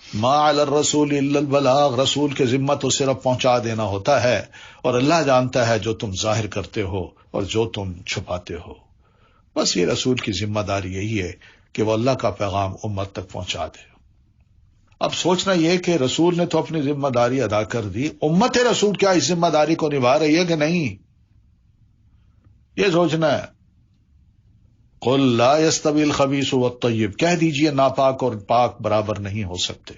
ما علی الرسول الا البلاغ، رسول کے ذمہ تو صرف پہنچا دینا ہوتا ہے، اور اللہ جانتا ہے جو تم ظاہر کرتے ہو اور جو تم چھپاتے ہو۔ بس یہ رسول کی ذمہ داری یہی ہے کہ وہ اللہ کا پیغام امت تک پہنچا دے۔ اب سوچنا یہ کہ رسول نے تو اپنی ذمہ داری ادا کر دی، امت رسول کیا اس ذمہ داری کو نبھا رہی ہے کہ نہیں، یہ سوچنا ہے۔ قل لا يستوي الخبيث والطيب، کہہ دیجئے ناپاک اور پاک برابر نہیں ہو سکتے۔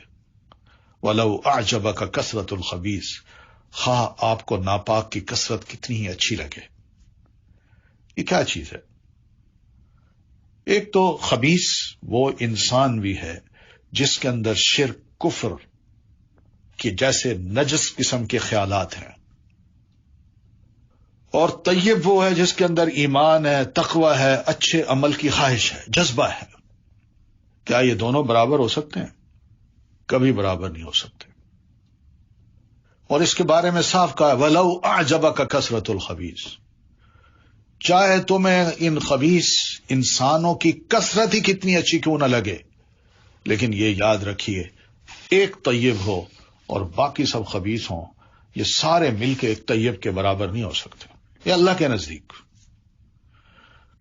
ولو اعجبك کثرت الخبیث، خواہ آپ کو ناپاک کی کثرت کتنی ہی اچھی لگے۔ یہ کیا چیز ہے؟ ایک تو خبیث وہ انسان بھی ہے جس کے اندر شرک، کفر کی جیسے نجس قسم کے خیالات ہیں، اور طیب وہ ہے جس کے اندر ایمان ہے، تقوی ہے، اچھے عمل کی خواہش ہے، جذبہ ہے۔ کیا یہ دونوں برابر ہو سکتے ہیں؟ کبھی برابر نہیں ہو سکتے۔ اور اس کے بارے میں صاف کہا ہے وَلَوْ أَعْجَبَكَ كَثْرَةُ الْخَبِيثِ، چاہے تمہیں ان خبیث انسانوں کی کثرت ہی کتنی اچھی کیوں نہ لگے، لیکن یہ یاد رکھیے ایک طیب ہو اور باقی سب خبیث ہوں، یہ سارے مل کے ایک طیب کے برابر نہیں ہو سکتے۔ یہ اللہ کے نزدیک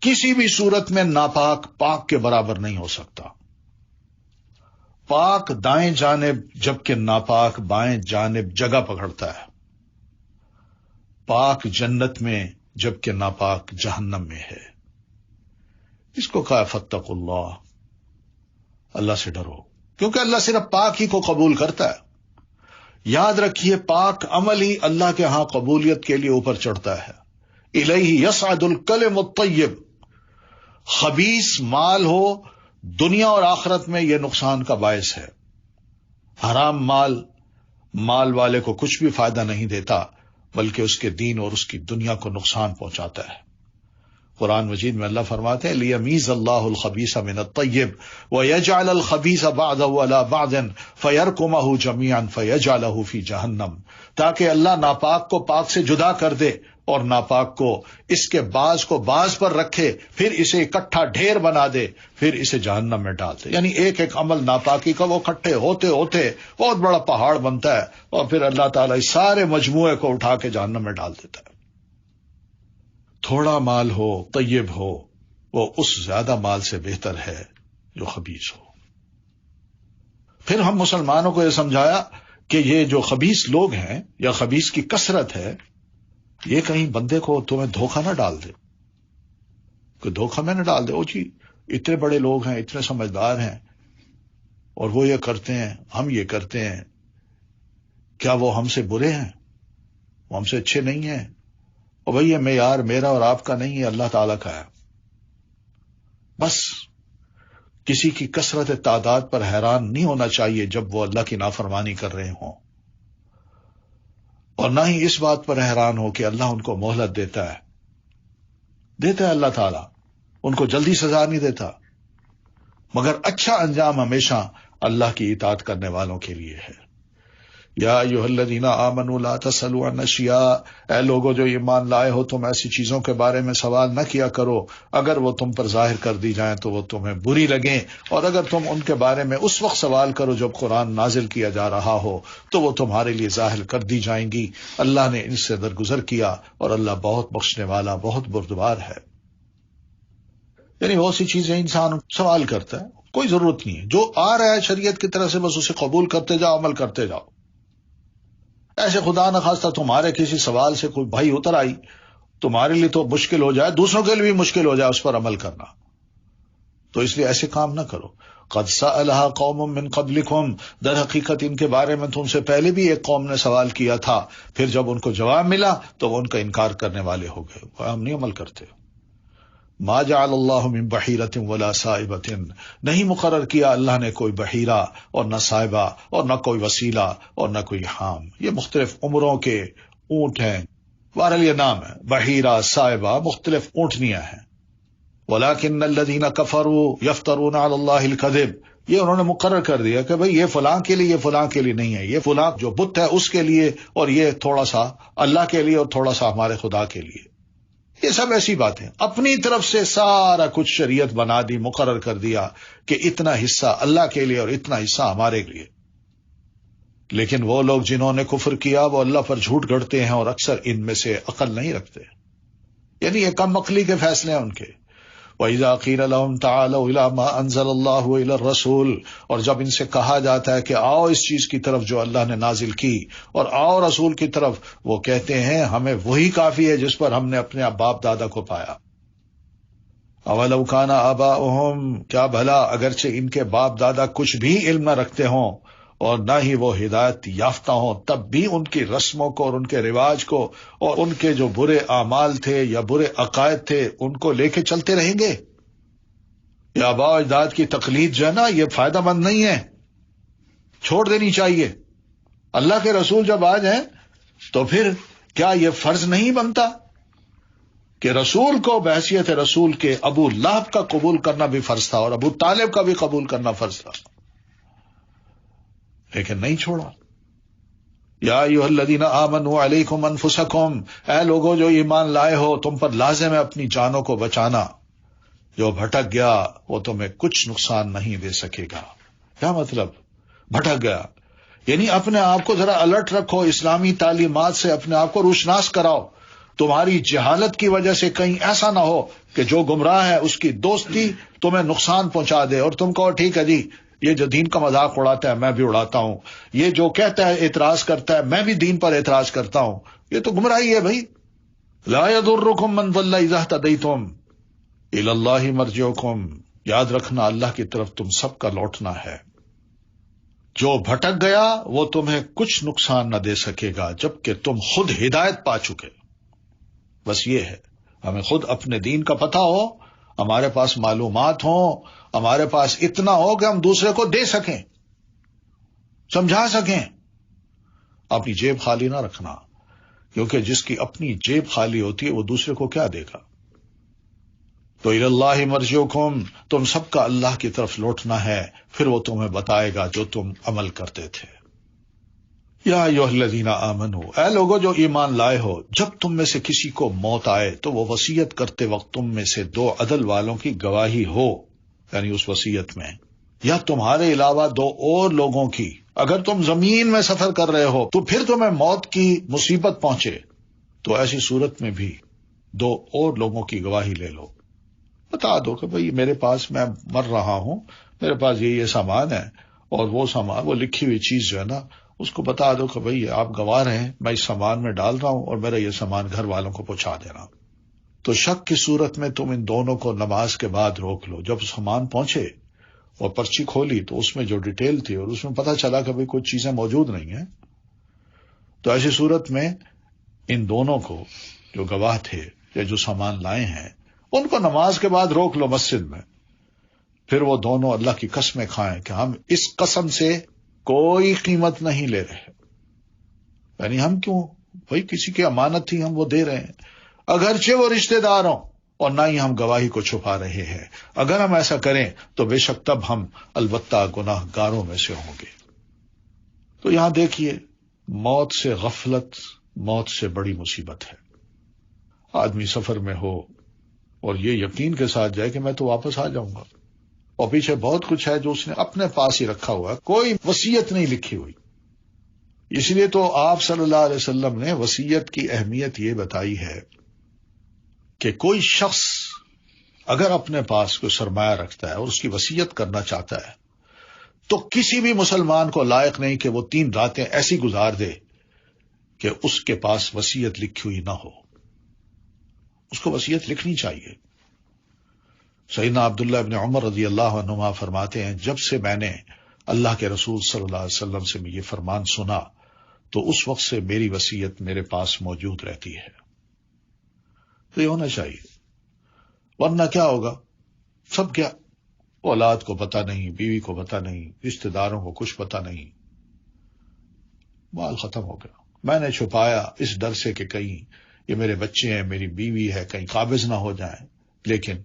کسی بھی صورت میں ناپاک پاک کے برابر نہیں ہو سکتا۔ پاک دائیں جانب جبکہ ناپاک بائیں جانب جگہ پکڑتا ہے، پاک جنت میں جبکہ ناپاک جہنم میں ہے۔ اس کو کہا فاتقوا اللہ، اللہ سے ڈرو، کیونکہ اللہ صرف پاک ہی کو قبول کرتا ہے۔ یاد رکھیے پاک عمل ہی اللہ کے ہاں قبولیت کے لیے اوپر چڑھتا ہے۔ الیہ یصعد الکلم الطیب، خبیث مال ہو دنیا اور آخرت میں یہ نقصان کا باعث ہے۔ حرام مال والے کو کچھ بھی فائدہ نہیں دیتا، بلکہ اس کے دین اور اس کی دنیا کو نقصان پہنچاتا ہے۔ قرآن مجید میں اللہ فرماتے ہیں لیمیز اللہ الخبیث من الطیب ویجعل الخبیث بعضہ علی بعض فیرکمہ جمیعا فیجعلہ فی جہنم، تاکہ اللہ ناپاک کو پاک سے جدا کر دے اور ناپاک کو اس کے بعض کو بعض پر رکھے، پھر اسے اکٹھا ڈھیر بنا دے، پھر اسے جہنم میں ڈال دے۔ یعنی ایک ایک عمل ناپاکی کا وہ اکٹھے ہوتے ہوتے بہت بڑا پہاڑ بنتا ہے، اور پھر اللہ تعالیٰ اس سارے مجموعے کو اٹھا کے جہنم میں ڈال دیتا ہے۔ تھوڑا مال ہو طیب ہو وہ اس زیادہ مال سے بہتر ہے جو خبیث ہو۔ پھر ہم مسلمانوں کو یہ سمجھایا کہ یہ جو خبیث لوگ ہیں یا خبیث کی کثرت ہے، یہ کہیں بندے کو تمہیں دھوکہ نہ ڈال دے، کہ دھوکہ میں نہ ڈال دے، او جی اتنے بڑے لوگ ہیں، اتنے سمجھدار ہیں، اور وہ یہ کرتے ہیں، ہم یہ کرتے ہیں، کیا وہ ہم سے برے ہیں؟ وہ ہم سے اچھے نہیں ہیں؟ اور بھئی یہ معیار میرا اور آپ کا نہیں ہے، اللہ تعالیٰ کا ہے۔ بس کسی کی کثرت تعداد پر حیران نہیں ہونا چاہیے جب وہ اللہ کی نافرمانی کر رہے ہوں، اور نہ ہی اس بات پر حیران ہو کہ اللہ ان کو مہلت دیتا ہے اللہ تعالیٰ، ان کو جلدی سزا نہیں دیتا، مگر اچھا انجام ہمیشہ اللہ کی اطاعت کرنے والوں کے لیے ہے۔ یا ایھا الذین آمنوا لا تسألوا عن اشیاء، اے لوگو جو ایمان لائے ہو تم ایسی چیزوں کے بارے میں سوال نہ کیا کرو اگر وہ تم پر ظاہر کر دی جائیں تو وہ تمہیں بری لگیں، اور اگر تم ان کے بارے میں اس وقت سوال کرو جب قرآن نازل کیا جا رہا ہو تو وہ تمہارے لیے ظاہر کر دی جائیں گی۔ اللہ نے ان سے درگزر کیا اور اللہ بہت بخشنے والا، بہت بردبار ہے۔ یعنی بہت سی چیزیں انسان سوال کرتا ہے، کوئی ضرورت نہیں ہے، جو آ رہا ہے شریعت کی طرف سے بس اسے قبول کرتے جاؤ، عمل کرتے جاؤ۔ ایسے خدا نخواستہ تمہارے کسی سوال سے کوئی بھائی اتر آئی، تمہارے لیے تو مشکل ہو جائے، دوسروں کے لیے بھی مشکل ہو جائے اس پر عمل کرنا، تو اس لیے ایسے کام نہ کرو۔ قد سألها قوم من قبلکم، در حقیقت ان کے بارے میں تم سے پہلے بھی ایک قوم نے سوال کیا تھا، پھر جب ان کو جواب ملا تو وہ ان کا انکار کرنے والے ہو گئے، ہم نہیں عمل کرتے۔ ما جعل اللہ من بحیرۃ ولا صائبۃ، نہیں مقرر کیا اللہ نے کوئی بحیرہ اور نہ صائبہ اور نہ کوئی وسیلہ اور نہ کوئی حام، یہ مختلف عمروں کے اونٹ ہیں، بہرحال یہ نام ہے، بحیرہ صائبہ مختلف اونٹنیاں ہیں۔ ولکن الذین کفروا یفترون علی اللہ الکذب، یہ انہوں نے مقرر کر دیا کہ بھئی یہ فلاں کے لیے، یہ فلاں کے لیے نہیں ہے، یہ فلاں جو بت ہے اس کے لیے، اور یہ تھوڑا سا اللہ کے لیے اور تھوڑا سا ہمارے خدا کے لیے۔ یہ سب ایسی باتیں، اپنی طرف سے سارا کچھ شریعت بنا دی، مقرر کر دیا کہ اتنا حصہ اللہ کے لیے اور اتنا حصہ ہمارے لیے۔ لیکن وہ لوگ جنہوں نے کفر کیا وہ اللہ پر جھوٹ گڑتے ہیں اور اکثر ان میں سے عقل نہیں رکھتے، یعنی یہ کم عقلی کے فیصلے ہیں ان کے۔ وَإِذَا قِيلَ لَهُمْ تَعَالَوْا إِلَىٰ مَا أَنزَلَ اللَّهُ وَإِلَى الرَّسُولِ، اور جب ان سے کہا جاتا ہے کہ آؤ اس چیز کی طرف جو اللہ نے نازل کی اور آؤ رسول کی طرف، وہ کہتے ہیں ہمیں وہی کافی ہے جس پر ہم نے اپنے باپ دادا کو پایا۔ اَوَلَوْ كَانَ آبَاؤُهُمْ، کیا بھلا اگرچہ ان کے باپ دادا کچھ بھی علم نہ رکھتے ہوں اور نہ ہی وہ ہدایت یافتہ ہوں، تب بھی ان کی رسموں کو اور ان کے رواج کو اور ان کے جو برے اعمال تھے یا برے عقائد تھے ان کو لے کے چلتے رہیں گے۔ یہ آباء و اجداد کی تقلید جو ہے نا، یہ فائدہ مند نہیں ہے، چھوڑ دینی چاہیے۔ اللہ کے رسول جب آ جائیں تو پھر کیا یہ فرض نہیں بنتا کہ رسول کو بحیثیت رسول کے ابو لہب کا قبول کرنا بھی فرض تھا اور ابو طالب کا بھی قبول کرنا فرض تھا، لیکن نہیں چھوڑا۔ یا ایھا الذین آمنوا علیکم انفسکم، اے لوگو جو ایمان لائے ہو تم پر لازم ہے اپنی جانوں کو بچانا، جو بھٹک گیا وہ تمہیں کچھ نقصان نہیں دے سکے گا۔ کیا مطلب بھٹک گیا؟ یعنی اپنے آپ کو ذرا الرٹ رکھو، اسلامی تعلیمات سے اپنے آپ کو روشناس کراؤ، تمہاری جہالت کی وجہ سے کہیں ایسا نہ ہو کہ جو گمراہ ہے اس کی دوستی تمہیں نقصان پہنچا دے اور تم کہو ٹھیک ہے جی، یہ جو دین کا مذاق اڑاتا ہے میں بھی اڑاتا ہوں، یہ جو کہتا ہے اعتراض کرتا ہے میں بھی دین پر اعتراض کرتا ہوں، یہ تو گمراہی ہے بھائی۔ لا يضركم من ضل اذا اهتديتم الى الله مرجعكم، یاد رکھنا اللہ کی طرف تم سب کا لوٹنا ہے۔ جو بھٹک گیا وہ تمہیں کچھ نقصان نہ دے سکے گا جبکہ تم خود ہدایت پا چکے۔ بس یہ ہے، ہمیں خود اپنے دین کا پتہ ہو، ہمارے پاس معلومات ہوں، ہمارے پاس اتنا ہو کہ ہم دوسرے کو دے سکیں، سمجھا سکیں۔ اپنی جیب خالی نہ رکھنا، کیونکہ جس کی اپنی جیب خالی ہوتی ہے وہ دوسرے کو کیا دے گا۔ تو الی اللہ مرجعکم، تم سب کا اللہ کی طرف لوٹنا ہے، پھر وہ تمہیں بتائے گا جو تم عمل کرتے تھے۔ یا ایھا الذین آمنوا، اے لوگو جو ایمان لائے ہو، جب تم میں سے کسی کو موت آئے تو وہ وصیت کرتے وقت تم میں سے 2 عدل والوں کی گواہی ہو، یعنی اس وصیت میں، یا تمہارے علاوہ 2 اور لوگوں کی۔ اگر تم زمین میں سفر کر رہے ہو تو پھر تمہیں موت کی مصیبت پہنچے تو ایسی صورت میں بھی 2 اور لوگوں کی گواہی لے لو، بتا دو کہ بھئی میرے پاس، میں مر رہا ہوں، میرے پاس یہ سامان ہے، اور وہ سامان، وہ لکھی ہوئی چیز جو ہے نا، اس کو بتا دو کہ بھئی آپ گواہ رہیں، میں اس سامان میں ڈال رہا ہوں اور میرا یہ سامان گھر والوں کو پہنچا دینا۔ تو شک کی صورت میں تم ان دونوں کو نماز کے بعد روک لو۔ جب سامان پہنچے اور پرچی کھولی تو اس میں جو ڈیٹیل تھی اور اس میں پتہ چلا کہ بھئی کچھ چیزیں موجود نہیں ہیں، تو ایسی صورت میں ان دونوں کو جو گواہ تھے یا جو سامان لائے ہیں ان کو نماز کے بعد روک لو مسجد میں۔ پھر وہ دونوں اللہ کی قسمیں کھائیں کہ ہم اس قسم سے کوئی قیمت نہیں لے رہے، یعنی ہم کیوں، بھئی کسی کی امانت تھی ہم وہ دے رہے ہیں، اگرچہ وہ رشتہ دار ہوں، اور نہ ہی ہم گواہی کو چھپا رہے ہیں۔ اگر ہم ایسا کریں تو بے شک تب ہم البتہ گناہ گاروں میں سے ہوں گے۔ تو یہاں دیکھیے، موت سے غفلت موت سے بڑی مصیبت ہے۔ آدمی سفر میں ہو اور یہ یقین کے ساتھ جائے کہ میں تو واپس آ جاؤں گا، اور پیچھے بہت کچھ ہے جو اس نے اپنے پاس ہی رکھا ہوا ہے، کوئی وصیت نہیں لکھی ہوئی۔ اس لیے تو آپ صلی اللہ علیہ وسلم نے وصیت کی اہمیت یہ بتائی ہے کہ کوئی شخص اگر اپنے پاس کوئی سرمایہ رکھتا ہے اور اس کی وصیت کرنا چاہتا ہے تو کسی بھی مسلمان کو لائق نہیں کہ وہ 3 راتیں ایسی گزار دے کہ اس کے پاس وصیت لکھی ہوئی نہ ہو۔ اس کو وصیت لکھنی چاہیے۔ سیدنا عبداللہ ابن عمر رضی اللہ عنہما فرماتے ہیں، جب سے میں نے اللہ کے رسول صلی اللہ علیہ وسلم سے یہ فرمان سنا تو اس وقت سے میری وصیت میرے پاس موجود رہتی ہے۔ تو یہ ہونا چاہیے، ورنہ کیا ہوگا، سب کیا، اولاد کو پتہ نہیں، بیوی کو پتہ نہیں، رشتہ داروں کو کچھ پتہ نہیں، مال ختم ہو گیا۔ میں نے چھپایا اس ڈر سے کہ کہیں یہ میرے بچے ہیں، میری بیوی ہے، کہیں قابض نہ ہو جائیں، لیکن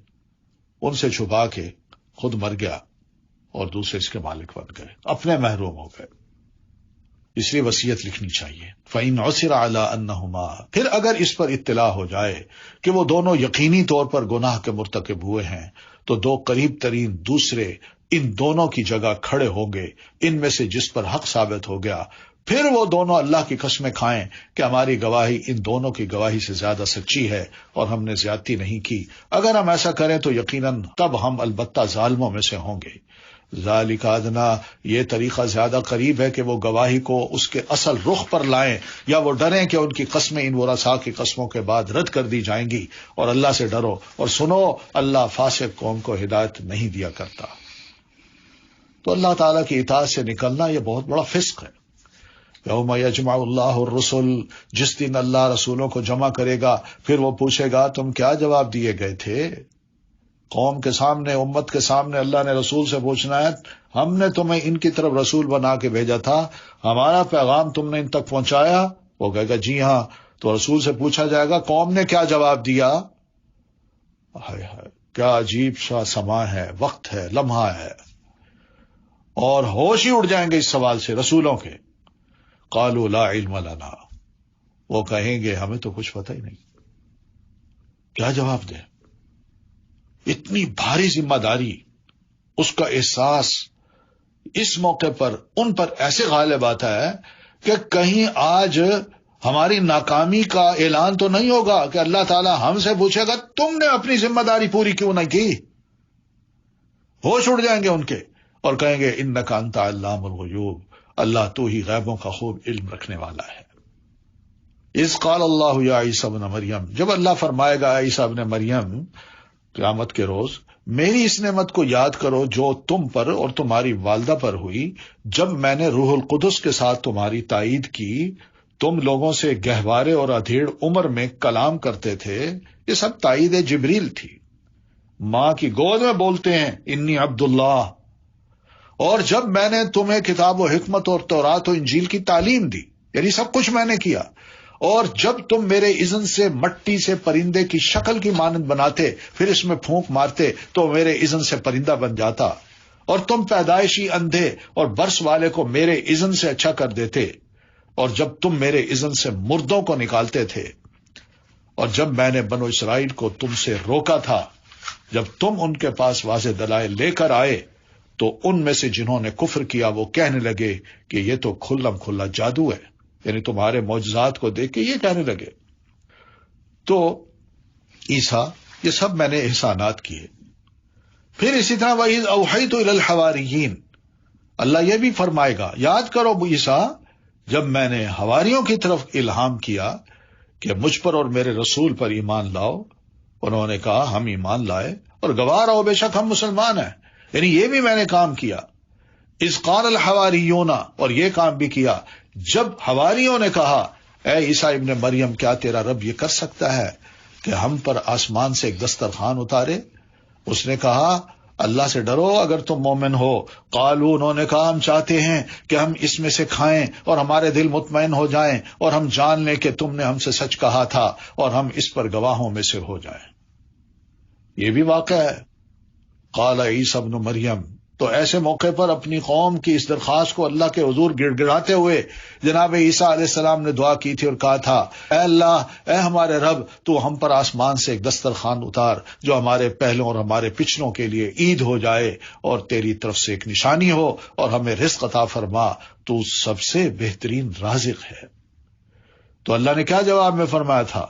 ان سے چھپا کے خود مر گیا اور دوسرے اس کے مالک بن گئے، اپنے محروم ہو گئے۔ اس لیے وصیت لکھنی چاہیے۔ فَإِنْ عُثِرَ عَلَىٰ أَنَّهُمَا، پھر اگر اس پر اطلاع ہو جائے کہ وہ دونوں یقینی طور پر گناہ کے مرتکب ہوئے ہیں تو 2 قریب ترین دوسرے ان دونوں کی جگہ کھڑے ہوں گے، ان میں سے جس پر حق ثابت ہو گیا پھر وہ دونوں اللہ کی قسمیں کھائیں کہ ہماری گواہی ان دونوں کی گواہی سے زیادہ سچی ہے اور ہم نے زیادتی نہیں کی. اگر ہم ایسا کریں تو یقیناً تب ہم البتہ ظالموں میں سے ہوں گے. ذالک ادنیٰ، یہ طریقہ زیادہ قریب ہے کہ وہ گواہی کو اس کے اصل رخ پر لائیں، یا وہ ڈریں کہ ان کی قسمیں ان ورثاء کی قسموں کے بعد رد کر دی جائیں گی. اور اللہ سے ڈرو اور سنو، اللہ فاسق قوم کو ہدایت نہیں دیا کرتا. تو اللہ تعالیٰ کی اطاعت سے نکلنا یہ بہت بڑا فسق ہے. یوم یجمع اللہ الرسل، جس دن اللہ رسولوں کو جمع کرے گا، پھر وہ پوچھے گا تم کیا جواب دیے گئے تھے. قوم کے سامنے، امت کے سامنے اللہ نے رسول سے پوچھنا ہے، ہم نے تمہیں ان کی طرف رسول بنا کے بھیجا تھا، ہمارا پیغام تم نے ان تک پہنچایا؟ وہ کہے گا جی ہاں. تو رسول سے پوچھا جائے گا قوم نے کیا جواب دیا؟ ہائے ہائے، کیا عجیب سا سما ہے، وقت ہے، لمحہ ہے، اور ہوش ہی اڑ جائیں گے اس سوال سے رسولوں کے. قالوا لا علم لنا، وہ کہیں گے ہمیں تو کچھ پتہ ہی نہیں. کیا جواب دیں؟ اتنی بھاری ذمہ داری، اس کا احساس اس موقع پر ان پر ایسے غالب آتا ہے کہ کہیں آج ہماری ناکامی کا اعلان تو نہیں ہوگا کہ اللہ تعالیٰ ہم سے پوچھے گا تم نے اپنی ذمہ داری پوری کیوں نہیں کی. ہوش اڑ جائیں گے ان کے اور کہیں گے انک انت علام الغیوب، اللہ تو ہی غیبوں کا خوب علم رکھنے والا ہے. اذ قال اللہ یا عیسی ابن مریم، جب اللہ فرمائے گا عیسی ابن مریم قیامت کے روز، میری اس نعمت کو یاد کرو جو تم پر اور تمہاری والدہ پر ہوئی جب میں نے روح القدس کے ساتھ تمہاری تائید کی. تم لوگوں سے گہوارے اور ادھیڑ عمر میں کلام کرتے تھے، یہ سب تائید جبریل تھی. ماں کی گود میں بولتے ہیں انی عبداللہ. اور جب میں نے تمہیں کتاب و حکمت اور تورات و انجیل کی تعلیم دی، یعنی سب کچھ میں نے کیا. اور جب تم میرے اذن سے مٹی سے پرندے کی شکل کی مانند بناتے، پھر اس میں پھونک مارتے تو میرے اذن سے پرندہ بن جاتا. اور تم پیدائشی اندھے اور برس والے کو میرے اذن سے اچھا کر دیتے. اور جب تم میرے اذن سے مردوں کو نکالتے تھے. اور جب میں نے بنو اسرائیل کو تم سے روکا تھا، جب تم ان کے پاس واضح دلائل لے کر آئے تو ان میں سے جنہوں نے کفر کیا وہ کہنے لگے کہ یہ تو کھلم کھلا جادو ہے، یعنی تمہارے معجزات کو دیکھ کے یہ کہنے لگے. تو عیسیٰ، یہ سب میں نے احسانات کیے. پھر اسی طرح وَإِذْ أَوْحَيْتُ إِلَى الْحَوَارِيِّينَ، اللہ یہ بھی فرمائے گا یاد کرو عیسیٰ جب میں نے حواریوں کی طرف الہام کیا کہ مجھ پر اور میرے رسول پر ایمان لاؤ. انہوں نے کہا ہم ایمان لائے اور گواہ رہو بے شک ہم مسلمان ہیں، یعنی یہ بھی میں نے کام کیا. اذ قال الحواریون، اور یہ کام بھی کیا جب حواریوں نے کہا اے عیسیٰ ابن مریم کیا تیرا رب یہ کر سکتا ہے کہ ہم پر آسمان سے ایک دسترخوان اتارے؟ اس نے کہا اللہ سے ڈرو اگر تم مومن ہو. قالوا، انہوں نے کہا ہم چاہتے ہیں کہ ہم اس میں سے کھائیں اور ہمارے دل مطمئن ہو جائیں اور ہم جان لیں کہ تم نے ہم سے سچ کہا تھا اور ہم اس پر گواہوں میں سے ہو جائیں. یہ بھی واقعہ ہے. قال عیسیٰ ابن مریم، تو ایسے موقع پر اپنی قوم کی اس درخواست کو اللہ کے حضور گڑ گڑاتے ہوئے جناب عیسیٰ علیہ السلام نے دعا کی تھی اور کہا تھا اے اللہ، اے ہمارے رب، تو ہم پر آسمان سے ایک دسترخوان اتار جو ہمارے پہلوں اور ہمارے پچھلوں کے لیے عید ہو جائے اور تیری طرف سے ایک نشانی ہو اور ہمیں رزق عطا فرما، تو سب سے بہترین رازق ہے. تو اللہ نے کیا جواب میں فرمایا تھا؟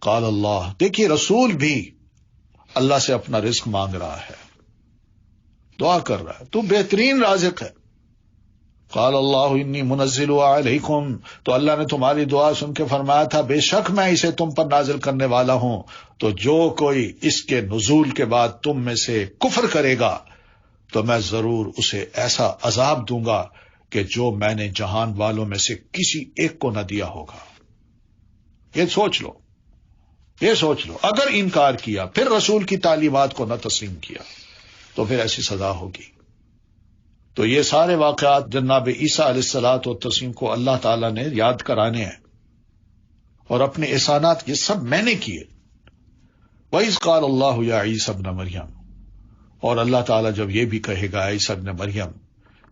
قال اللہ، دیکھیے رسول بھی اللہ سے اپنا رزق مانگ رہا ہے، دعا کر رہا ہے، تو بہترین رازق ہے. قال اللہ انی منزل علیکم، تو اللہ نے تمہاری دعا سن کے فرمایا تھا بے شک میں اسے تم پر نازل کرنے والا ہوں. تو جو کوئی اس کے نزول کے بعد تم میں سے کفر کرے گا تو میں ضرور اسے ایسا عذاب دوں گا کہ جو میں نے جہان والوں میں سے کسی ایک کو نہ دیا ہوگا. یہ سوچ لو، یہ سوچ لو، اگر انکار کیا پھر رسول کی تعلیمات کو نہ تسلیم کیا تو پھر ایسی سزا ہوگی. تو یہ سارے واقعات جناب عیسیٰ علیہ الصلوۃ والتسلیم کو اللہ تعالیٰ نے یاد کرانے ہیں اور اپنے احسانات یہ سب میں نے کیے. وَإِذْ قَالَ اللَّهُ يَا عِيسَى ابْنَ مَرْيَمَ، اور اللہ تعالیٰ جب یہ بھی کہے گا عیسیٰ ابن مریم،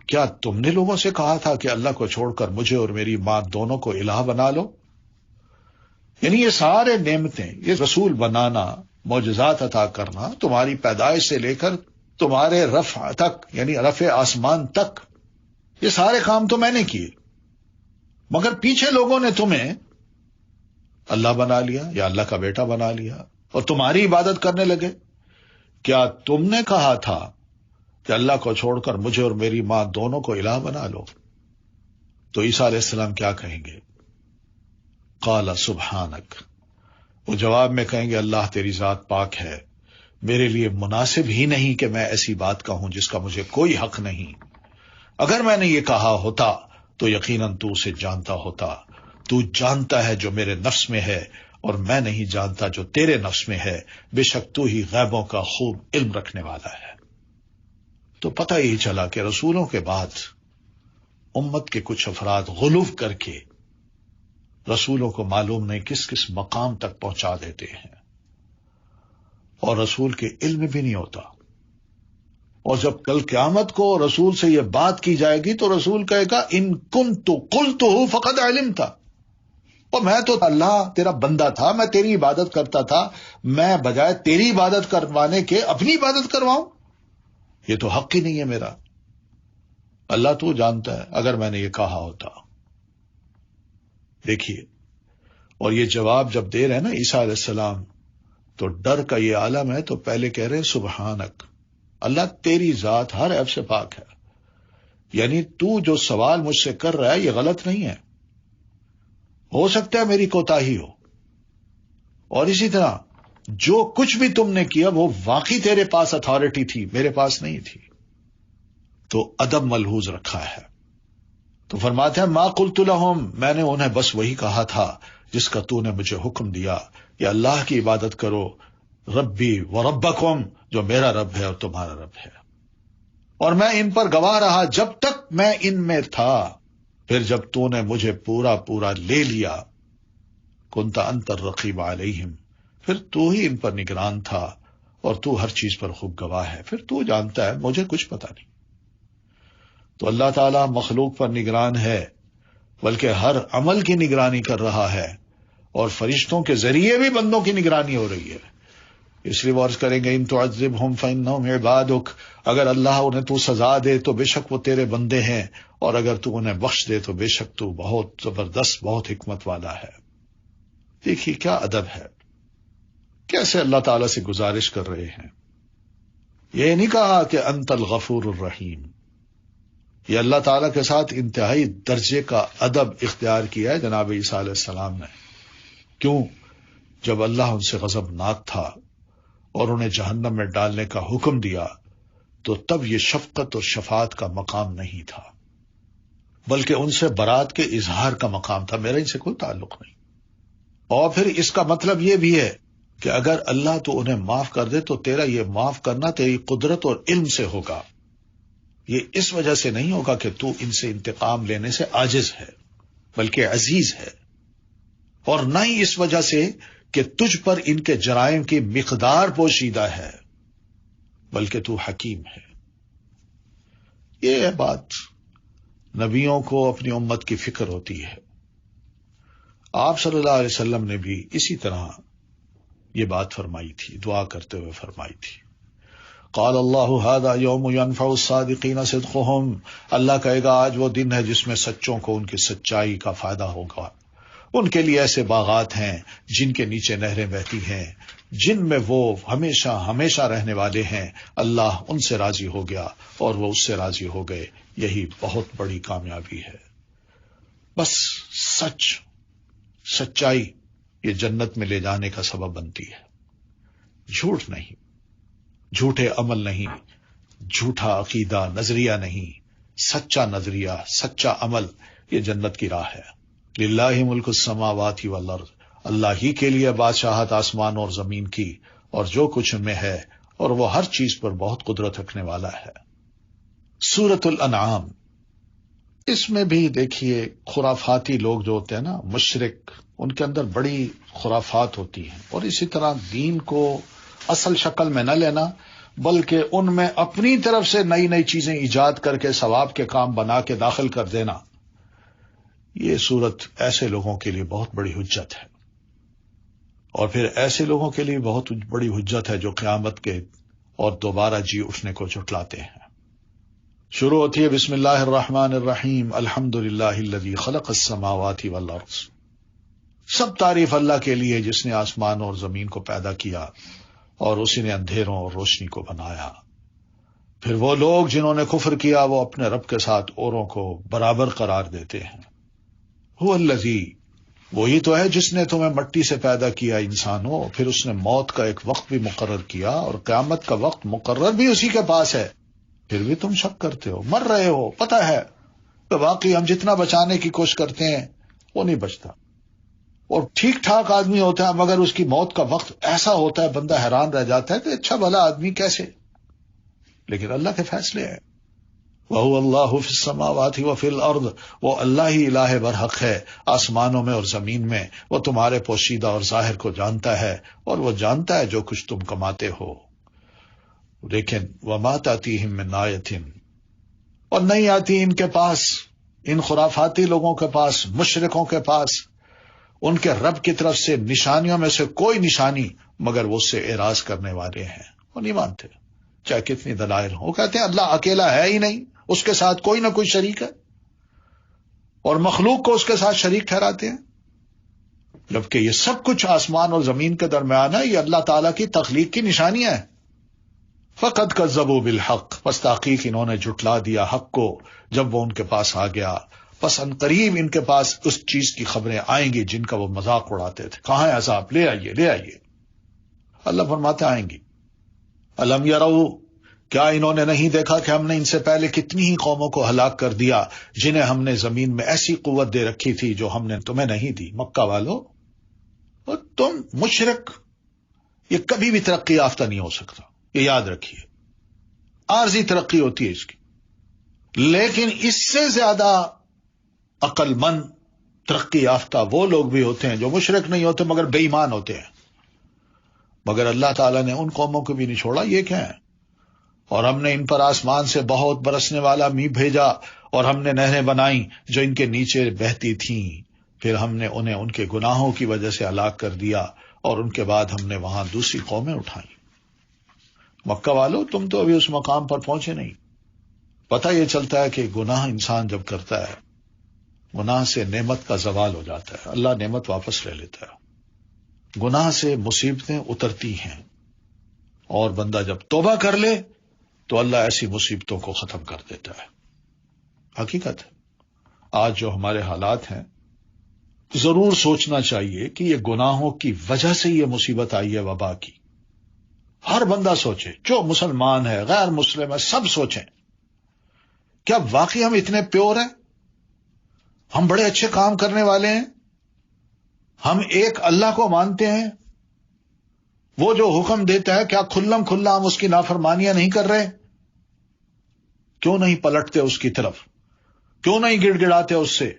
کیا تم نے لوگوں سے کہا تھا کہ اللہ کو چھوڑ کر مجھے اور میری ماں دونوں کو الہ بنا لو؟ یعنی یہ سارے نعمتیں، یہ رسول بنانا، معجزات عطا کرنا، تمہاری پیدائش سے لے کر تمہارے رفع تک، یعنی رفع آسمان تک، یہ سارے کام تو میں نے کیے، مگر پیچھے لوگوں نے تمہیں اللہ بنا لیا یا اللہ کا بیٹا بنا لیا اور تمہاری عبادت کرنے لگے۔ کیا تم نے کہا تھا کہ اللہ کو چھوڑ کر مجھے اور میری ماں دونوں کو الہ بنا لو؟ تو عیسیٰ علیہ السلام کیا کہیں گے؟ قال سبحانک، وہ جواب میں کہیں گے اللہ تیری ذات پاک ہے، میرے لیے مناسب ہی نہیں کہ میں ایسی بات کہوں جس کا مجھے کوئی حق نہیں۔ اگر میں نے یہ کہا ہوتا تو یقیناً تو اسے جانتا ہوتا، تو جانتا ہے جو میرے نفس میں ہے اور میں نہیں جانتا جو تیرے نفس میں ہے، بے شک تو ہی غیبوں کا خوب علم رکھنے والا ہے۔ تو پتہ یہی چلا کہ رسولوں کے بعد امت کے کچھ افراد غلو کر کے رسولوں کو معلوم نہیں کس کس مقام تک پہنچا دیتے ہیں، اور رسول کے علم بھی نہیں ہوتا۔ اور جب کل قیامت کو رسول سے یہ بات کی جائے گی تو رسول کہے گا ان کنت قلتہ فقد علمت، اور میں تو اللہ تیرا بندہ تھا، میں تیری عبادت کرتا تھا، میں بجائے تیری عبادت کروانے کے اپنی عبادت کرواؤں؟ یہ تو حق ہی نہیں ہے میرا۔ اللہ تو جانتا ہے اگر میں نے یہ کہا ہوتا۔ دیکھیے، اور یہ جواب جب دے رہے ہیں نا عیسیٰ علیہ السلام، تو ڈر کا یہ عالم ہے، تو پہلے کہہ رہے ہیں سبحانک، اللہ تیری ذات ہر عیب سے پاک ہے، یعنی تو جو سوال مجھ سے کر رہا ہے یہ غلط نہیں ہے، ہو سکتا ہے میری کوتاہی ہو، اور اسی طرح جو کچھ بھی تم نے کیا وہ واقعی تیرے پاس اتھارٹی تھی، میرے پاس نہیں تھی۔ تو ادب ملحوظ رکھا ہے۔ تو فرماتے ہیں ما قلت لہم، میں نے انہیں بس وہی کہا تھا جس کا تو نے مجھے حکم دیا کہ اللہ کی عبادت کرو، ربی و ربکم، جو میرا رب ہے اور تمہارا رب ہے، اور میں ان پر گواہ رہا جب تک میں ان میں تھا، پھر جب تو نے مجھے پورا پورا لے لیا، کنت انت الرقیب علیہم، پھر تو ہی ان پر نگران تھا اور تو ہر چیز پر خوب گواہ ہے، پھر تو جانتا ہے، مجھے کچھ پتا نہیں۔ تو اللہ تعالیٰ مخلوق پر نگران ہے، بلکہ ہر عمل کی نگرانی کر رہا ہے، اور فرشتوں کے ذریعے بھی بندوں کی نگرانی ہو رہی ہے۔ اس لیے وہ عرض کریں گے ان تعذبہم فانہم عبادک، اگر اللہ انہیں تو سزا دے تو بے شک وہ تیرے بندے ہیں، اور اگر تو انہیں بخش دے تو بے شک تو بہت زبردست، بہت حکمت والا ہے۔ دیکھیے کیا ادب ہے، کیسے اللہ تعالیٰ سے گزارش کر رہے ہیں۔ یہ نہیں کہا کہ انت الغفور الرحیم، یہ اللہ تعالیٰ کے ساتھ انتہائی درجے کا ادب اختیار کیا ہے جناب عیسیٰ علیہ السلام نے۔ کیوں؟ جب اللہ ان سے غضبناک تھا اور انہیں جہنم میں ڈالنے کا حکم دیا تو تب یہ شفقت اور شفاعت کا مقام نہیں تھا، بلکہ ان سے برات کے اظہار کا مقام تھا، میرا ان سے کوئی تعلق نہیں۔ اور پھر اس کا مطلب یہ بھی ہے کہ اگر اللہ تو انہیں معاف کر دے تو تیرا یہ معاف کرنا تیری قدرت اور علم سے ہوگا، یہ اس وجہ سے نہیں ہوگا کہ تو ان سے انتقام لینے سے عاجز ہے، بلکہ عزیز ہے، اور نہ ہی اس وجہ سے کہ تجھ پر ان کے جرائم کی مقدار پوشیدہ ہے، بلکہ تو حکیم ہے۔ یہ بات نبیوں کو اپنی امت کی فکر ہوتی ہے۔ آپ صلی اللہ علیہ وسلم نے بھی اسی طرح یہ بات فرمائی تھی، دعا کرتے ہوئے فرمائی تھی۔ قال اللہ هذا یوم ينفع الصادقین صدقهم، اللہ کہے گا آج وہ دن ہے جس میں سچوں کو ان کی سچائی کا فائدہ ہوگا، ان کے لیے ایسے باغات ہیں جن کے نیچے نہریں بہتی ہیں، جن میں وہ ہمیشہ ہمیشہ رہنے والے ہیں، اللہ ان سے راضی ہو گیا اور وہ اس سے راضی ہو گئے، یہی بہت بڑی کامیابی ہے۔ بس سچائی یہ جنت میں لے جانے کا سبب بنتی ہے، جھوٹ نہیں، جھوٹے عمل نہیں، جھوٹا عقیدہ نظریہ نہیں، سچا نظریہ، سچا عمل، یہ جنت کی راہ ہے۔ للہ ملک السماوات والارض، اللہ ہی کے لیے بادشاہت آسمان اور زمین کی اور جو کچھ ان میں ہے، اور وہ ہر چیز پر بہت قدرت رکھنے والا ہے۔ سورۃ الانعام، اس میں بھی دیکھیے خرافاتی لوگ جو ہوتے ہیں نا، مشرک، ان کے اندر بڑی خرافات ہوتی ہیں، اور اسی طرح دین کو اصل شکل میں نہ لینا بلکہ ان میں اپنی طرف سے نئی نئی چیزیں ایجاد کر کے ثواب کے کام بنا کے داخل کر دینا، یہ صورت ایسے لوگوں کے لیے بہت بڑی حجت ہے، اور پھر ایسے لوگوں کے لیے بہت بڑی حجت ہے جو قیامت کے اور دوبارہ جی اٹھنے کو جھٹلاتے ہیں۔ شروع ہوتی ہے بسم اللہ الرحمن الرحیم الحمدللہ الذی خلق السماوات والارض. سب تعریف اللہ کے لیے جس نے آسمان اور زمین کو پیدا کیا اور اسی نے اندھیروں اور روشنی کو بنایا. پھر وہ لوگ جنہوں نے کفر کیا وہ اپنے رب کے ساتھ اوروں کو برابر قرار دیتے ہیں. هو الذی، وہی تو ہے جس نے تمہیں مٹی سے پیدا کیا انسانوں، پھر اس نے موت کا ایک وقت بھی مقرر کیا اور قیامت کا وقت مقرر بھی اسی کے پاس ہے. پھر بھی تم شک کرتے ہو، مر رہے ہو، پتہ ہے کہ واقعی ہم جتنا بچانے کی کوشش کرتے ہیں وہ نہیں بچتا، اور ٹھیک ٹھاک آدمی ہوتا ہے مگر اس کی موت کا وقت ایسا ہوتا ہے بندہ حیران رہ جاتا ہے کہ اچھا بھلا آدمی کیسے. لیکن اللہ کے فیصلے ہیں. وَهُوَ اللَّهُ فِي السَّمَاوَاتِ وَفِي الْأَرْضِ، وہ اللہ ہی الہ برحق ہے آسمانوں میں اور زمین میں. وہ تمہارے پوشیدہ اور ظاہر کو جانتا ہے اور وہ جانتا ہے جو کچھ تم کماتے ہو. لیکن وَمَا تَأْتِيهِم مِّنْ آیَةٍ، اور نہیں آتی ان کے پاس، ان خرافاتی لوگوں کے پاس، مشرکوں کے پاس، ان کے رب کی طرف سے نشانیوں میں سے کوئی نشانی مگر وہ اس سے اعراض کرنے والے ہیں. وہ نہیں مانتے چاہے کتنی دلائل ہوں. وہ کہتے ہیں اللہ اکیلا ہے ہی نہیں، اس کے ساتھ کوئی نہ کوئی شریک ہے، اور مخلوق کو اس کے ساتھ شریک ٹھہراتے ہیں. جبکہ یہ سب کچھ آسمان اور زمین کے درمیان ہے، یہ اللہ تعالیٰ کی تخلیق کی نشانیاں ہیں. فقط کذبوا بالحق، پس تحقیق انہوں نے جھٹلا دیا حق کو جب وہ ان کے پاس آ گیا. پس ان قریب ان کے پاس اس چیز کی خبریں آئیں گی جن کا وہ مذاق اڑاتے تھے. کہاں ہے عذاب؟ لے آئیے لے آئیے. اللہ فرماتے آئیں گی. الم یروا، کیا انہوں نے نہیں دیکھا کہ ہم نے ان سے پہلے کتنی ہی قوموں کو ہلاک کر دیا جنہیں ہم نے زمین میں ایسی قوت دے رکھی تھی جو ہم نے تمہیں نہیں دی. مکہ والو، اور تم مشرک، یہ کبھی بھی ترقی یافتہ نہیں ہو سکتا، یہ یاد رکھیے. عارضی ترقی ہوتی ہے اس کی، لیکن اس سے زیادہ عقل مند ترقی یافتہ وہ لوگ بھی ہوتے ہیں جو مشرک نہیں ہوتے مگر بے ایمان ہوتے ہیں. مگر اللہ تعالیٰ نے ان قوموں کو بھی نہیں چھوڑا. یہ کیا ہے؟ اور ہم نے ان پر آسمان سے بہت برسنے والا می بھیجا اور ہم نے نہریں بنائیں جو ان کے نیچے بہتی تھیں. پھر ہم نے انہیں ان کے گناہوں کی وجہ سے ہلاک کر دیا اور ان کے بعد ہم نے وہاں دوسری قومیں اٹھائیں. مکہ والو، تم تو ابھی اس مقام پر پہنچے نہیں. پتہ یہ چلتا ہے کہ گناہ انسان جب کرتا ہے، گناہ سے نعمت کا زوال ہو جاتا ہے، اللہ نعمت واپس لے لیتا ہے. گناہ سے مصیبتیں اترتی ہیں، اور بندہ جب توبہ کر لے تو اللہ ایسی مصیبتوں کو ختم کر دیتا ہے. حقیقت ہے. آج جو ہمارے حالات ہیں، ضرور سوچنا چاہیے کہ یہ گناہوں کی وجہ سے یہ مصیبت آئی ہے، وبا کی. ہر بندہ سوچے، جو مسلمان ہے، غیر مسلم ہے، سب سوچیں کیا واقعی ہم اتنے پیور ہیں؟ ہم بڑے اچھے کام کرنے والے ہیں؟ ہم ایک اللہ کو مانتے ہیں؟ وہ جو حکم دیتا ہے کیا کھلم کھلا ہم اس کی نافرمانیاں نہیں کر رہے؟ کیوں نہیں پلٹتے اس کی طرف؟ کیوں نہیں گڑ گڑاتے اس سے؟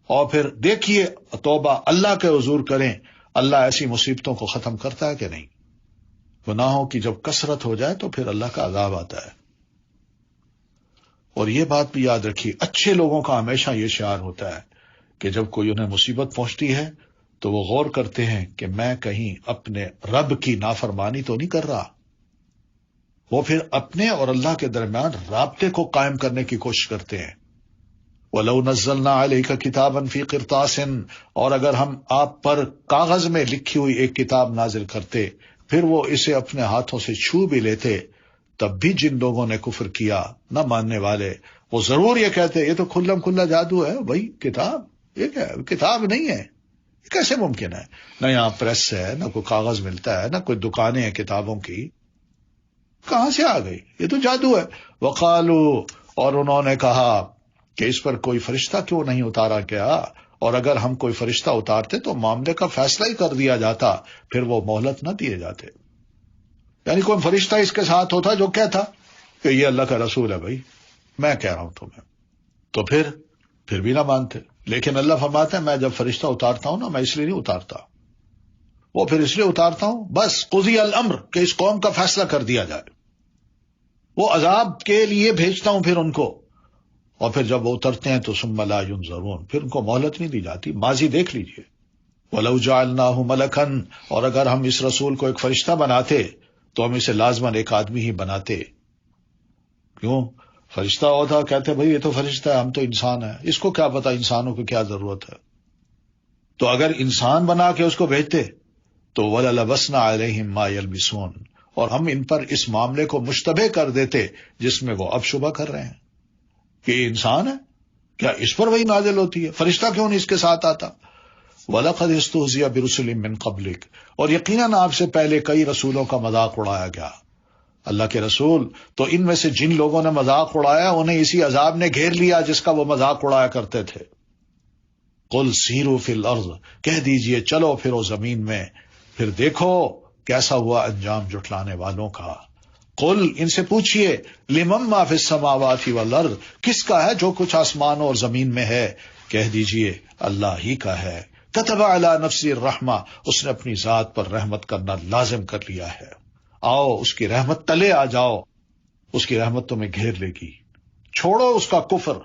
اور پھر دیکھیے توبہ اللہ کے حضور کریں، اللہ ایسی مصیبتوں کو ختم کرتا ہے کہ نہیں. گناہوں کی جب کثرت ہو جائے تو پھر اللہ کا عذاب آتا ہے. اور یہ بات بھی یاد رکھیے، اچھے لوگوں کا ہمیشہ یہ شعار ہوتا ہے کہ جب کوئی انہیں مصیبت پہنچتی ہے تو وہ غور کرتے ہیں کہ میں کہیں اپنے رب کی نافرمانی تو نہیں کر رہا. وہ پھر اپنے اور اللہ کے درمیان رابطے کو قائم کرنے کی کوشش کرتے ہیں. وَلَوْ نَزَّلْنَا عَلَيْكَ كِتَابًا فِي قِرْطَاسٍ، اور اگر ہم آپ پر کاغذ میں لکھی ہوئی ایک کتاب نازل کرتے پھر وہ اسے اپنے ہاتھوں سے چھو بھی لیتے، تب بھی جن لوگوں نے کفر کیا، نہ ماننے والے، وہ ضرور یہ کہتے یہ تو کھلم کھلا جادو ہے. بھائی کتاب، یہ کیا ہے؟ کتاب نہیں ہے، یہ کیسے ممکن ہے؟ نہ یہاں پریس ہے، نہ کوئی کاغذ ملتا ہے، نہ کوئی دکانیں ہیں کتابوں کی، کہاں سے آ گئی؟ یہ تو جادو ہے. وقالوا، اور انہوں نے کہا کہ اس پر کوئی فرشتہ کیوں نہیں اتارا گیا، اور اگر ہم کوئی فرشتہ اتارتے تو معاملے کا فیصلہ ہی کر دیا جاتا، پھر وہ مہلت نہ دیے جاتے. یعنی کوئی فرشتہ اس کے ساتھ ہوتا جو کہتا کہ یہ اللہ کا رسول ہے، بھائی میں کہہ رہا ہوں تمہیں، تو پھر بھی نہ مانتے. لیکن اللہ فرماتا ہے میں جب فرشتہ اتارتا ہوں نا، میں اس لیے نہیں اتارتا، وہ پھر اس لیے اتارتا ہوں بس قضی الامر، کہ اس قوم کا فیصلہ کر دیا جائے. وہ عذاب کے لیے بھیجتا ہوں پھر ان کو، اور پھر جب وہ اترتے ہیں تو ثم لا ينظرون، پھر ان کو مہلت نہیں دی جاتی. ماضی دیکھ لیجئے. وَلَوْ جَعَلْنَاهُ مَلَكًا، اور اگر ہم اس رسول کو ایک فرشتہ بناتے تو ہم اسے لازماً ایک آدمی ہی بناتے. کیوں؟ فرشتہ ہوتا کہتے بھئی یہ تو فرشتہ ہے، ہم تو انسان ہیں، اس کو کیا پتا انسانوں کو کیا ضرورت ہے. تو اگر انسان بنا کے اس کو بھیجتے تو وَلَلَبَسْنَا عَلَيْهِمْ مَا يَلْبِسُونَ، اور ہم ان پر اس معاملے کو مشتبہ کر دیتے جس میں وہ اب شبہ کر رہے ہیں کہ یہ انسان ہے، کیا اس پر وہی نازل ہوتی ہے؟ فرشتہ کیوں نہیں اس کے ساتھ آتا؟ وَلَقَدْ اسْتُهْزِئَ بِرُسُلٍ مِّن قَبْلِكَ، اور یقیناً آپ سے پہلے کئی رسولوں کا مذاق اڑایا گیا. اللہ کے رسول تو ان میں سے جن لوگوں نے مذاق اڑایا انہیں اسی عذاب نے گھیر لیا جس کا وہ مذاق اڑایا کرتے تھے. قُلْ سِیرُوا فِی الْأَرْضِ، کہہ دیجئے چلو پھرو زمین میں، پھر دیکھو کیسا ہوا انجام جھٹلانے والوں کا. قل، ان سے پوچھئے، لمن ما فی السماوات والارض، کس کا ہے جو کچھ آسمانوں اور زمین میں ہے؟ کہہ دیجئے اللہ ہی کا ہے. کتب علی نفسی الرحمہ، اس نے اپنی ذات پر رحمت کرنا لازم کر لیا ہے. آؤ اس کی رحمت تلے آ جاؤ، اس کی رحمت تمہیں گھیر لے گی. چھوڑو اس کا کفر،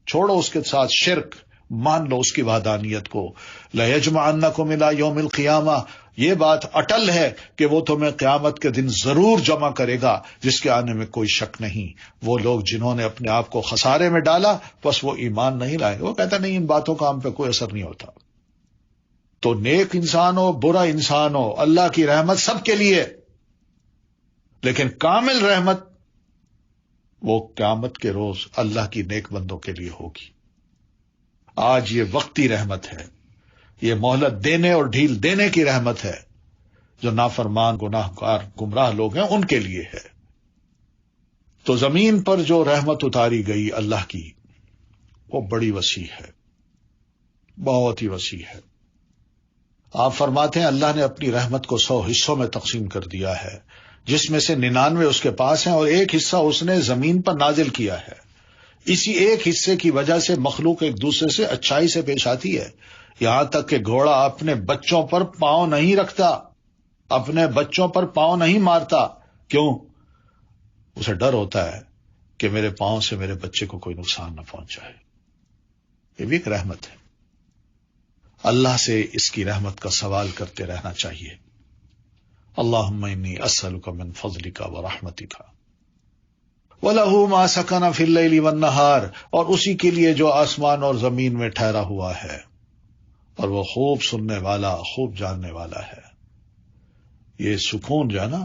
چھوڑو اس کے ساتھ شرک، مان لو اس کی وحدانیت کو. لَيَجْمَعَنَّكُمْ إِلَىٰ يَوْمِ الْقِيَامَةِ، یہ بات اٹل ہے کہ وہ تمہیں قیامت کے دن ضرور جمع کرے گا جس کے آنے میں کوئی شک نہیں. وہ لوگ جنہوں نے اپنے آپ کو خسارے میں ڈالا بس وہ ایمان نہیں لائے گے. وہ کہتا نہیں ان باتوں کا ہم پہ کوئی اثر نہیں ہوتا. تو نیک انسان ہو برا انسان ہو، اللہ کی رحمت سب کے لیے، لیکن کامل رحمت وہ قیامت کے روز اللہ کی نیک بندوں کے لیے ہوگی. آج یہ وقتی رحمت ہے، یہ مہلت دینے اور ڈھیل دینے کی رحمت ہے. جو نافرمان گناہ گار گمراہ لوگ ہیں ان کے لیے ہے. تو زمین پر جو رحمت اتاری گئی اللہ کی وہ بڑی وسیع ہے، بہت ہی وسیع ہے. آپ فرماتے ہیں اللہ نے اپنی رحمت کو 100 حصوں میں تقسیم کر دیا ہے، جس میں سے 99 اس کے پاس ہیں اور ایک حصہ اس نے زمین پر نازل کیا ہے. اسی ایک حصے کی وجہ سے مخلوق ایک دوسرے سے اچھائی سے پیش آتی ہے. یہاں تک کہ گھوڑا اپنے بچوں پر پاؤں نہیں رکھتا، اپنے بچوں پر پاؤں نہیں مارتا. کیوں؟ اسے ڈر ہوتا ہے کہ میرے پاؤں سے میرے بچے کو کوئی نقصان نہ پہنچ جائے. یہ بھی ایک رحمت ہے. اللہ سے اس کی رحمت کا سوال کرتے رہنا چاہیے. اللہم انی اسألک من فضلک ورحمتک وَلَهُ مَا سَكَنَ فِي اللَّيْلِ وَالنَّهَارِ، اور اسی کے لیے جو آسمان اور زمین میں ٹھہرا ہوا ہے اور وہ خوب سننے والا خوب جاننے والا ہے. یہ سکون جو ہے نا،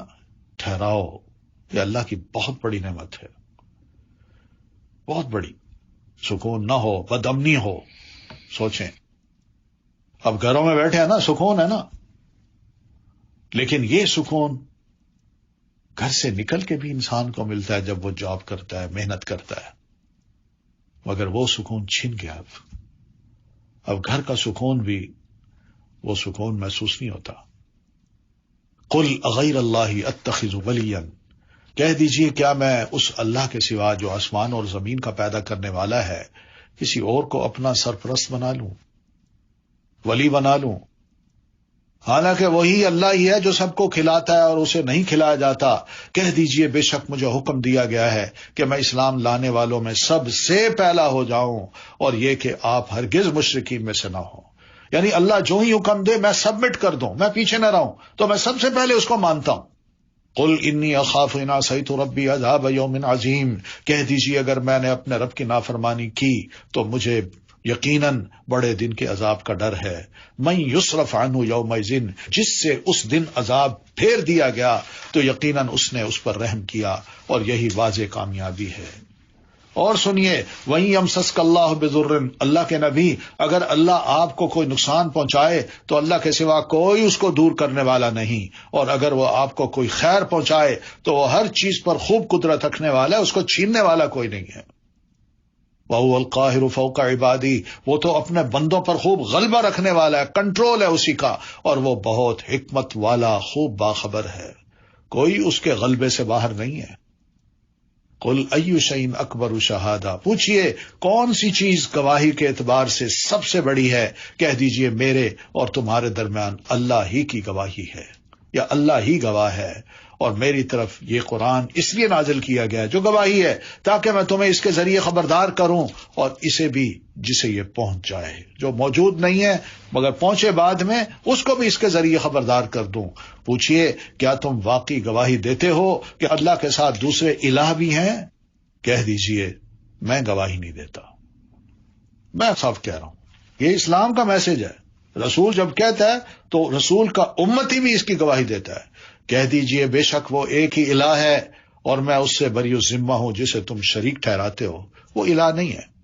ٹھہراؤ، یہ اللہ کی بہت بڑی نعمت ہے، بہت بڑی. سکون نہ ہو، بدامنی ہو. سوچیں اب گھروں میں بیٹھے ہیں نا، سکون ہے نا، لیکن یہ سکون گھر سے نکل کے بھی انسان کو ملتا ہے جب وہ جاب کرتا ہے، محنت کرتا ہے. مگر وہ سکون چھن گیا. اب گھر کا سکون بھی وہ سکون محسوس نہیں ہوتا. قل اغیر اللہ اتخذ ولیا، کہہ دیجئے کیا میں اس اللہ کے سوا جو آسمان اور زمین کا پیدا کرنے والا ہے کسی اور کو اپنا سرپرست بنا لوں، ولی بنا لوں؟ حالانکہ وہی اللہ ہی ہے جو سب کو کھلاتا ہے اور اسے نہیں کھلایا جاتا. کہہ دیجئے بے شک مجھے حکم دیا گیا ہے کہ میں اسلام لانے والوں میں سب سے پہلا ہو جاؤں، اور یہ کہ آپ ہرگز مشرکین میں سے نہ ہوں. یعنی اللہ جو ہی حکم دے میں سبمٹ کر دوں، میں پیچھے نہ رہوں، تو میں سب سے پہلے اس کو مانتا ہوں. قل انی اخاف ان عصیت ربی عذاب یوم عظیم، کہہ دیجئے اگر میں نے اپنے رب کی نافرمانی کی تو مجھے یقیناً بڑے دن کے عذاب کا ڈر ہے. من یصرف عنہ یومئذ، جس سے اس دن عذاب پھیر دیا گیا تو یقیناً اس نے اس پر رحم کیا، اور یہی واضح کامیابی ہے. اور سنیے، وَإِن يَمْسَسْكَ اللَّهُ بِضُرٍّ، اللہ کے نبی اگر اللہ آپ کو کوئی نقصان پہنچائے تو اللہ کے سوا کوئی اس کو دور کرنے والا نہیں، اور اگر وہ آپ کو کوئی خیر پہنچائے تو وہ ہر چیز پر خوب قدرت رکھنے والا ہے، اس کو چھیننے والا کوئی نہیں ہے. وَهُوَ الْقَاهِرُ فَوْقَ عِبَادِهِ، وہ تو اپنے بندوں پر خوب غلبہ رکھنے والا ہے، کنٹرول ہے اسی کا، اور وہ بہت حکمت والا خوب باخبر ہے، کوئی اس کے غلبے سے باہر نہیں ہے. قل ای شیء اکبر شہادہ، پوچھئے کون سی چیز گواہی کے اعتبار سے سب سے بڑی ہے؟ کہہ دیجئے میرے اور تمہارے درمیان اللہ ہی کی گواہی ہے، یا اللہ ہی گواہ ہے، اور میری طرف یہ قرآن اس لیے نازل کیا گیا ہے جو گواہی ہے، تاکہ میں تمہیں اس کے ذریعے خبردار کروں، اور اسے بھی جسے یہ پہنچ جائے، جو موجود نہیں ہے مگر پہنچے بعد میں، اس کو بھی اس کے ذریعے خبردار کر دوں. پوچھئے کیا تم واقعی گواہی دیتے ہو کہ اللہ کے ساتھ دوسرے الہ بھی ہیں؟ کہہ دیجئے میں گواہی نہیں دیتا. میں صاف کہہ رہا ہوں، یہ اسلام کا میسج ہے. رسول جب کہتا ہے تو رسول کا امتی بھی اس کی گواہی دیتا ہے. کہہ دیجئے بے شک وہ ایک ہی الہ ہے اور میں اس سے بری ذمہ ہوں جسے تم شریک ٹھہراتے ہو. وہ الہ نہیں ہے.